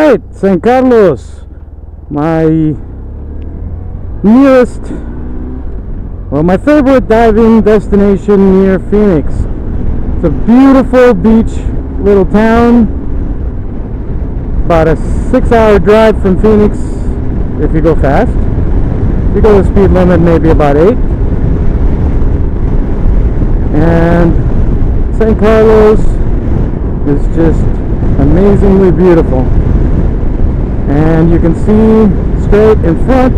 Alright, San Carlos, my nearest, well, my favorite diving destination near Phoenix. It's a beautiful beach little town, about a 6-hour drive from Phoenix if you go fast. If you go the speed limit, maybe about 8. And San Carlos is just amazingly beautiful. And you can see straight in front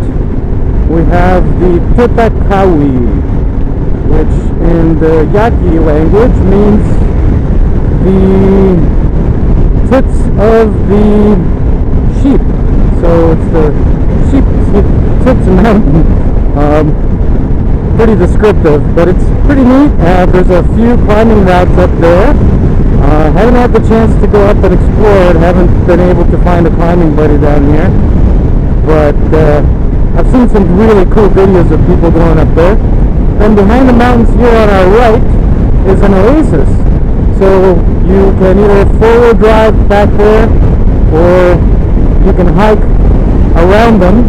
we have the Titakawi, which in the Yaqui language means the tits of the sheep. So it's the sheep tits mountain. Pretty descriptive, but it's pretty neat. There's a few climbing routes up there. Haven't had the chance to go up and explore it. Haven't been able to find a climbing buddy down here, but I've seen some really cool videos of people going up there. And behind the mountains here on our right is an oasis, so you can either forward drive back there or you can hike around them,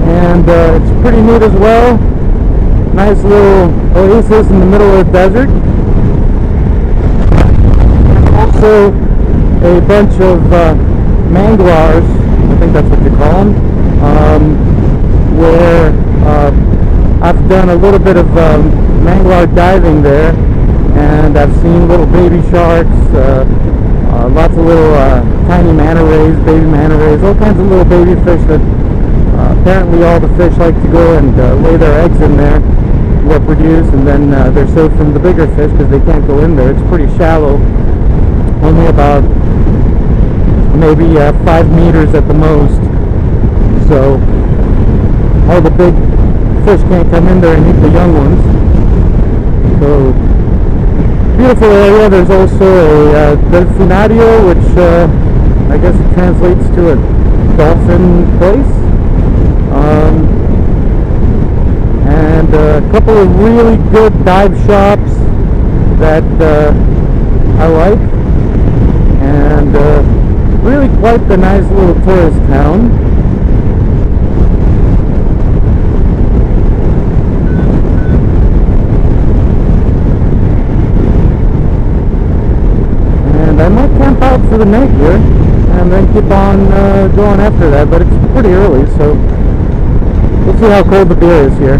and it's pretty neat as well. Nice little oasis in the middle of the desert. Also a bunch of manglars, I think that's what you call them, where I've done a little bit of manglar diving there, and I've seen little baby sharks, lots of little tiny manta rays, baby manta rays, all kinds of little baby fish that apparently all the fish like to go and lay their eggs in there, reproduce, and then they're safe from the bigger fish because they can't go in there. It's pretty shallow, only about maybe 5 meters at the most, so all the big fish can't come in there and eat the young ones. So beautiful area. There's also a delfinario, which I guess it translates to a dolphin place. And a couple of really good dive shops that I like, and really quite the nice little tourist town. And I might camp out for the night here and then keep on going after that, but it's pretty early, so we'll see how cold the beer is here.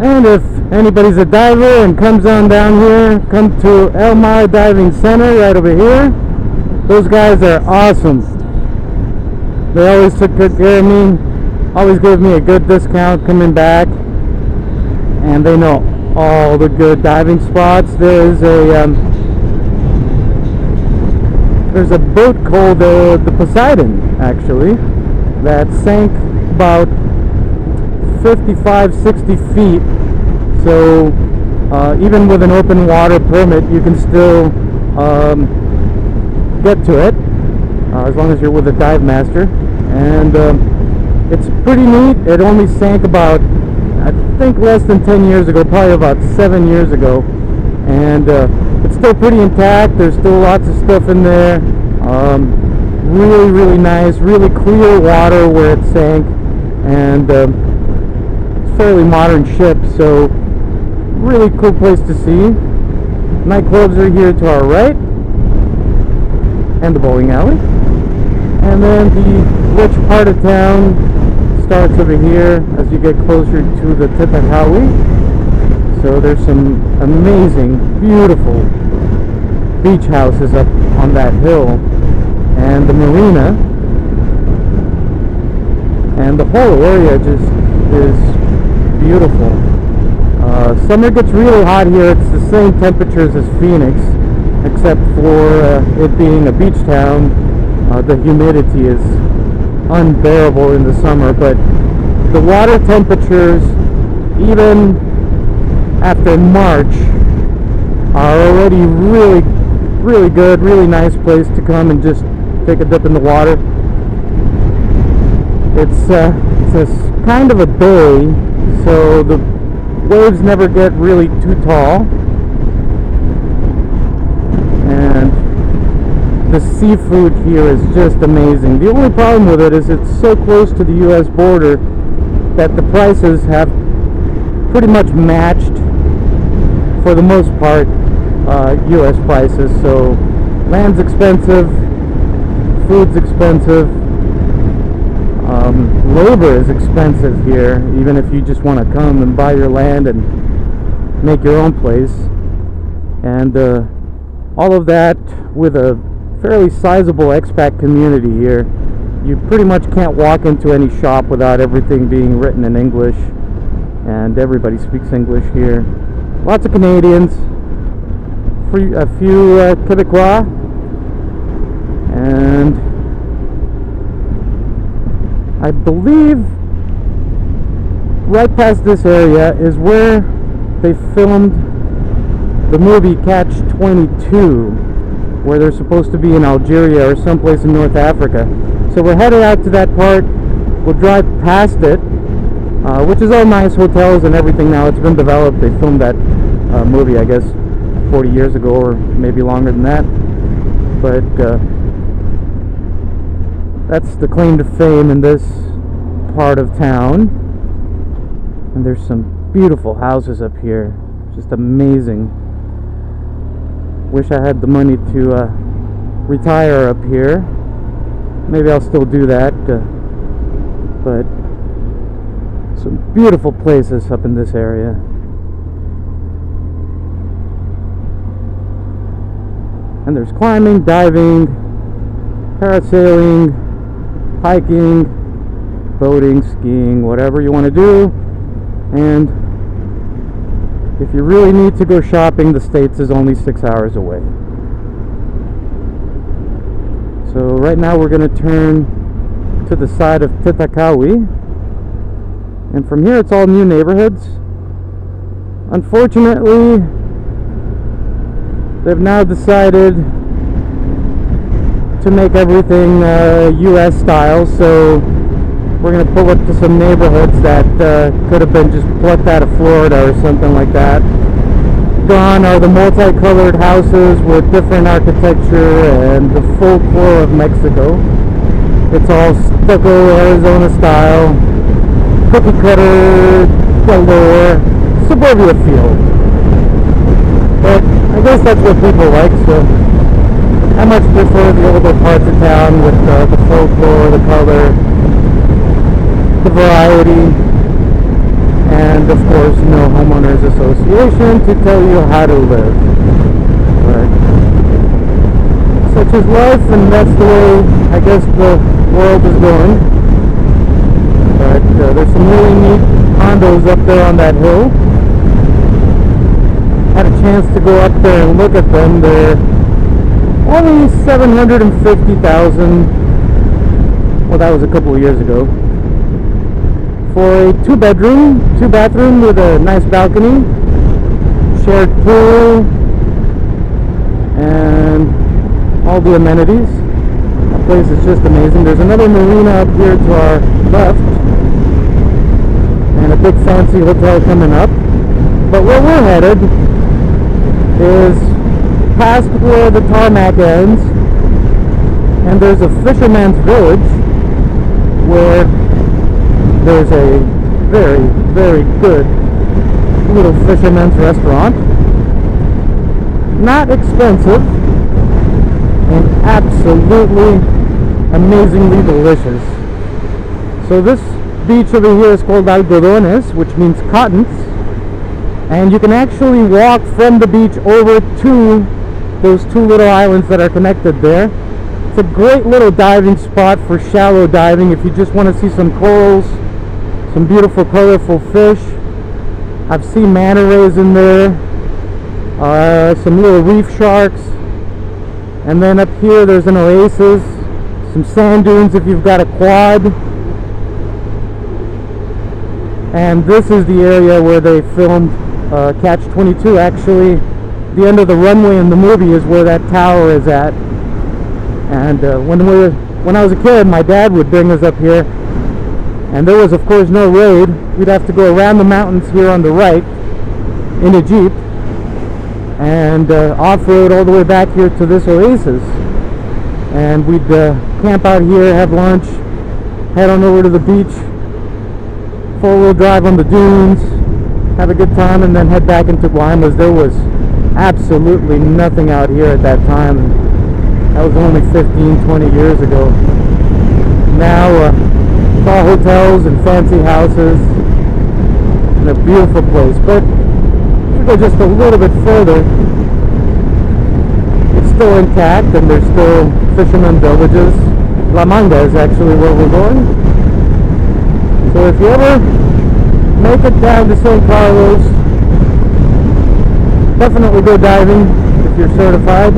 And if anybody's a diver and comes on down here, come to El Mar Diving Center right over here. Those guys are awesome. They always took good care of me, always gave me a good discount coming back, and they know all the good diving spots. There's a boat called the Poseidon, actually, that sank about 55-60 feet. So even with an open water permit, you can still get to it as long as you're with a dive master. And it's pretty neat. It only sank about, I think, less than 10 years ago, probably about 7 years ago, and it's still pretty intact. There's still lots of stuff in there. Really, really nice, really clear water where it sank, and it's a fairly modern ship, so really cool place to see. Nightclubs are here to our right, and the bowling alley, and then the rich part of town starts over here as you get closer to the Titakawi. So there's some amazing, beautiful beach houses up on that hill, and the marina, and the whole area just is beautiful. Summer gets really hot here. It's the same temperatures as Phoenix, except for it being a beach town. The humidity is unbearable in the summer, but the water temperatures, even after March, are already really, really good, really nice place to come and just take a dip in the water. It's a kind of a bay, so the waves never get really too tall, and the seafood here is just amazing. The only problem with it is it's so close to the US border that the prices have pretty much matched, for the most part, US prices. So land's expensive, food's expensive, labor is expensive here, even if you just want to come and buy your land and make your own place, and all of that with a fairly sizable expat community here. You pretty much can't walk into any shop without everything being written in English, and everybody speaks English here. Lots of Canadians, a few Quebecois, and I believe right past this area is where they filmed the movie Catch-22, where they're supposed to be in Algeria or someplace in North Africa. So we're headed out to that part. We'll drive past it, which is all nice hotels and everything now. It's been developed. They filmed that movie, I guess, 40 years ago, or maybe longer than that. But that's the claim to fame in this part of town. And there's some beautiful houses up here. Just amazing. Wish I had the money to retire up here. Maybe I'll still do that, but some beautiful places up in this area. And there's climbing, diving, parasailing, hiking, boating, skiing, whatever you want to do. And if you really need to go shopping, the States is only 6 hours away. So right now we're going to turn to the side of Titakawi, and from here it's all new neighborhoods. Unfortunately, they've now decided to make everything US style, so we're going to pull up to some neighborhoods that could have been just plucked out of Florida or something like that. Gone are the multicolored houses with different architecture and the folklore of Mexico. It's all stucco Arizona style, cookie cutter galore, suburbia feel. But I guess that's what people like, so I much prefer the older parts of town with the folklore, the color, the variety. and of course no homeowners association to tell you how to live. But such is life, and that's the way I guess the world is going. But there's some really neat condos up there on that hill. Had a chance to go up there and look at them. They're only $750,000. Well, that was a couple of years ago. For a 2-bedroom, 2-bathroom with a nice balcony, shared pool, and all the amenities. That place is just amazing. There's another marina up here to our left, and a big fancy hotel coming up. But where we're headed is past where the tarmac ends, and there's a fisherman's village where there's a very, very good little fisherman's restaurant. Not expensive, and absolutely amazingly delicious. So this beach over here is called Algodones, which means cottons, and you can actually walk from the beach over to those 2 little islands that are connected there. It's a great little diving spot for shallow diving if you just want to see some corals, some beautiful colorful fish. I've seen manta rays in there, some little reef sharks, and then up here there's an oasis, some sand dunes if you've got a quad. And this is the area where they filmed Catch-22. Actually, the end of the runway in the movie is where that tower is at. And when I was a kid, my dad would bring us up here, and there was of course no road. We'd have to go around the mountains here on the right in a jeep and off-road all the way back here to this oasis, and we'd camp out here, have lunch, head on over to the beach, 4-wheel drive on the dunes, have a good time, and then head back into Guaymas. There was absolutely nothing out here at that time. That was only 15-20 years ago. Now it's all hotels and fancy houses and a beautiful place. But if you go just a little bit further, it's still intact, and there's still fishermen villages. La Manga is actually where we're going. So if you ever make it down to St. Carlos, definitely go diving if you're certified.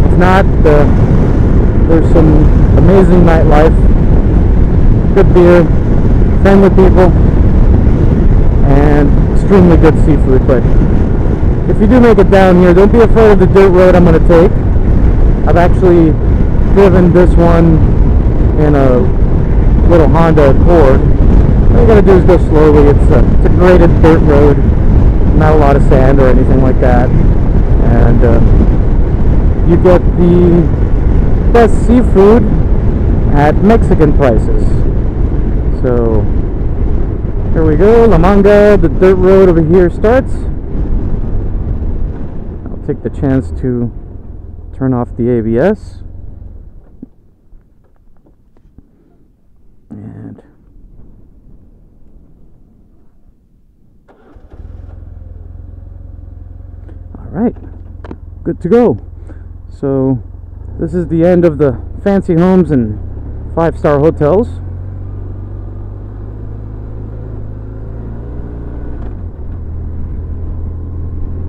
If not, there's some amazing nightlife, good beer, friendly people, and extremely good seafood. But if you do make it down here, don't be afraid of the dirt road I'm going to take. I've actually driven this one in a little Honda Accord. All you gotta do is go slowly. It's a graded dirt road, not a lot of sand or anything like that, and you get the best seafood at Mexican prices. So here we go, La Manga. The dirt road over here starts. I'll take the chance to turn off the ABS. And alright, good to go. So this is the end of the fancy homes and 5-star hotels.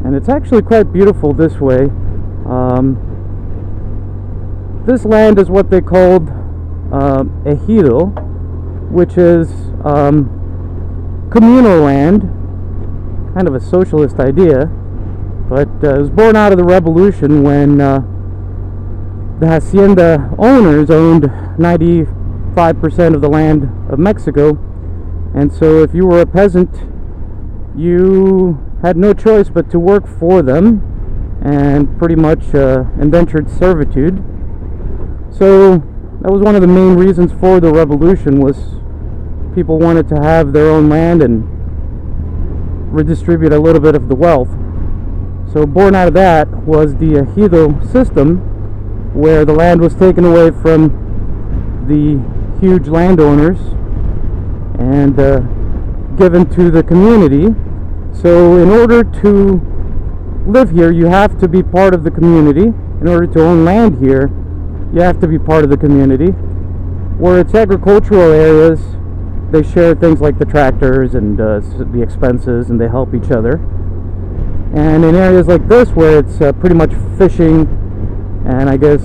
And it's actually quite beautiful this way. This land is what they called ejido, which is communal land, kind of a socialist idea, but it was born out of the revolution when the hacienda owners owned 95% of the land of Mexico, and so if you were a peasant, you had no choice but to work for them, and pretty much indentured servitude. So that was one of the main reasons for the revolution, was people wanted to have their own land and redistribute a little bit of the wealth. So born out of that was the ejido system, where the land was taken away from the huge landowners and given to the community. So in order to live here, you have to be part of the community. In order to own land here, you have to be part of the community. Where it's agricultural areas, they share things like the tractors and the expenses, and they help each other. And in areas like this, where it's pretty much fishing and I guess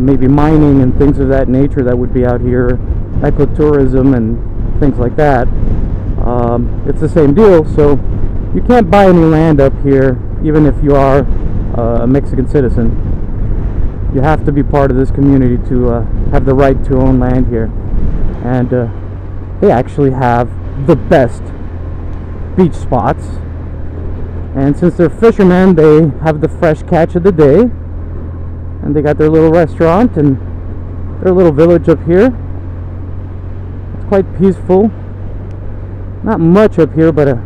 maybe mining and things of that nature that would be out here, ecotourism and things like that, it's the same deal. So you can't buy any land up here, even if you are a Mexican citizen. You have to be part of this community to have the right to own land here. And they actually have the best beach spots. And since they're fishermen, they have the fresh catch of the day. And they got their little restaurant and their little village up here. It's quite peaceful. Not much up here, but a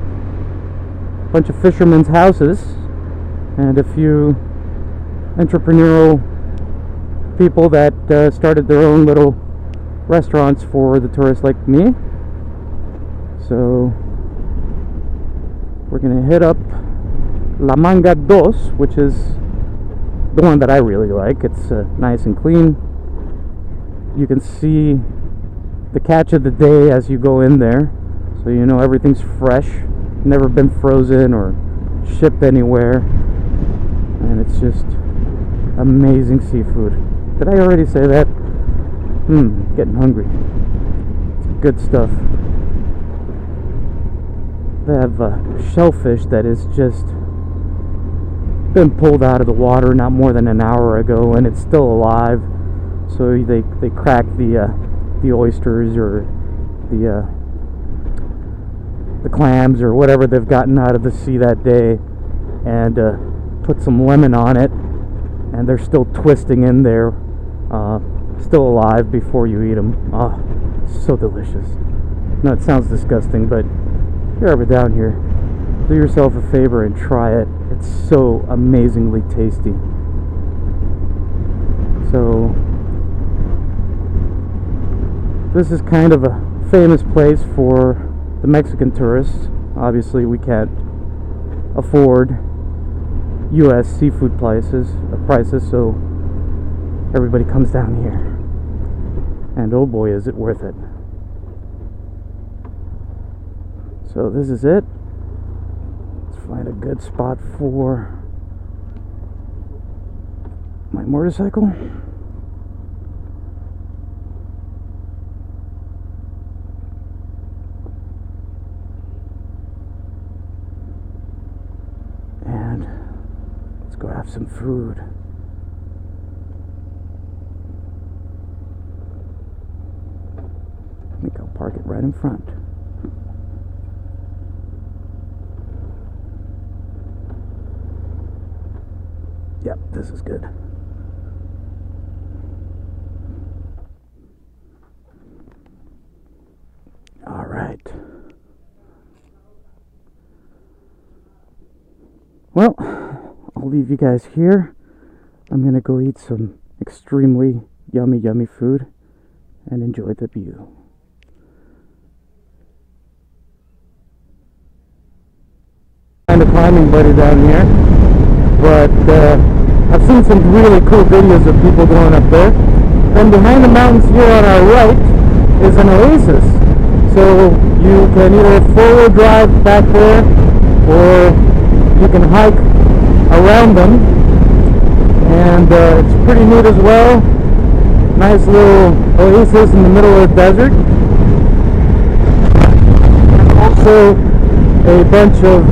bunch of fishermen's houses and a few entrepreneurial people that started their own little restaurants for the tourists like me. So we're gonna hit up La Manga Dos, which is the one that I really like. It's nice and clean. You can see the catch of the day as you go in there, so you know everything's fresh, never been frozen or shipped anywhere, and it's just amazing seafood. Did I already say that? Getting hungry. It's good stuff. They have shellfish that is just been pulled out of the water not more than an hour ago, and it's still alive. So they crack the oysters or the clams or whatever they've gotten out of the sea that day, and put some lemon on it, and they're still twisting in there, still alive before you eat them. Oh, so delicious. No, it sounds disgusting, but if you're ever down here, do yourself a favor and try it. It's so amazingly tasty. So this is kind of a famous place for the Mexican tourists. Obviously we can't afford US seafood prices, so everybody comes down here. And oh boy, is it worth it. So this is it. Let's find a good spot for my motorcycle. And let's go have some food. I think I'll park it right in front. Yep, this is good. All right. Well, I'll leave you guys here. I'm gonna go eat some extremely yummy food and enjoy the view. Find a climbing buddy down here, but I've seen some really cool videos of people going up there. And behind the mountains here on our right is an oasis. So you can either forward drive back there, or you can hike around them. And it's pretty neat as well. Nice little oasis in the middle of the desert. And also a bunch of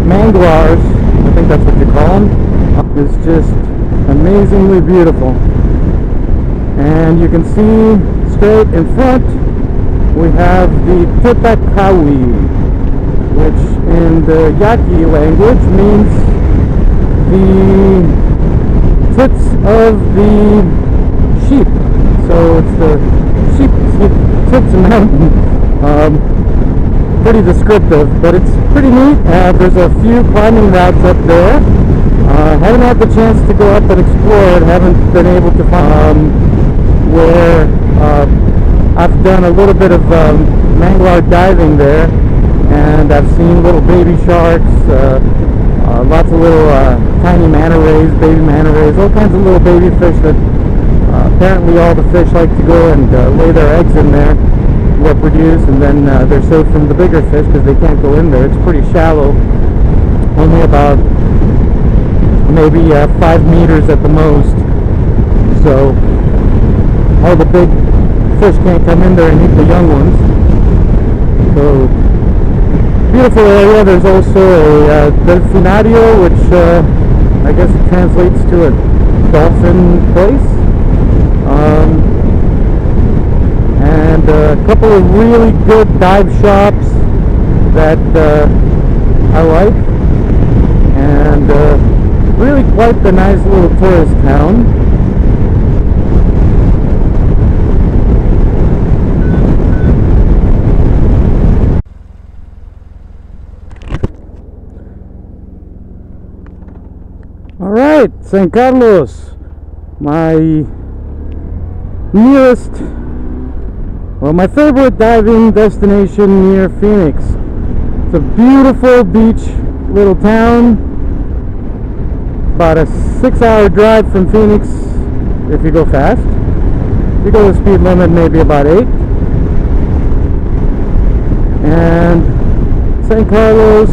mangroves, I think that's what you call them. It's just amazingly beautiful. And you can see straight in front we have the Titakawi, which in the Yaqui language means the tits of the sheep. So it's the sheep tits mountain. Pretty descriptive, but it's pretty neat. There's a few climbing routes up there. Haven't had the chance to go up and explore it. Haven't been able to find where I've done a little bit of manglar diving there, and I've seen little baby sharks, lots of little tiny manta rays, baby manta rays, all kinds of little baby fish that apparently all the fish like to go and lay their eggs in there, reproduce, and then they're safe from the bigger fish because they can't go in there. It's pretty shallow, only about maybe 5 meters at the most, so all the big fish can't come in there and eat the young ones. So beautiful area. There's also a delfinario, which I guess it translates to a dolphin place, and a couple of really good dive shops that I like, and really quite the nice little tourist town. Alright, San Carlos, my nearest, well, my favorite diving destination near Phoenix. It's a beautiful beach little town, about a 6-hour drive from Phoenix if you go fast. If you go the speed limit, maybe about 8. And San Carlos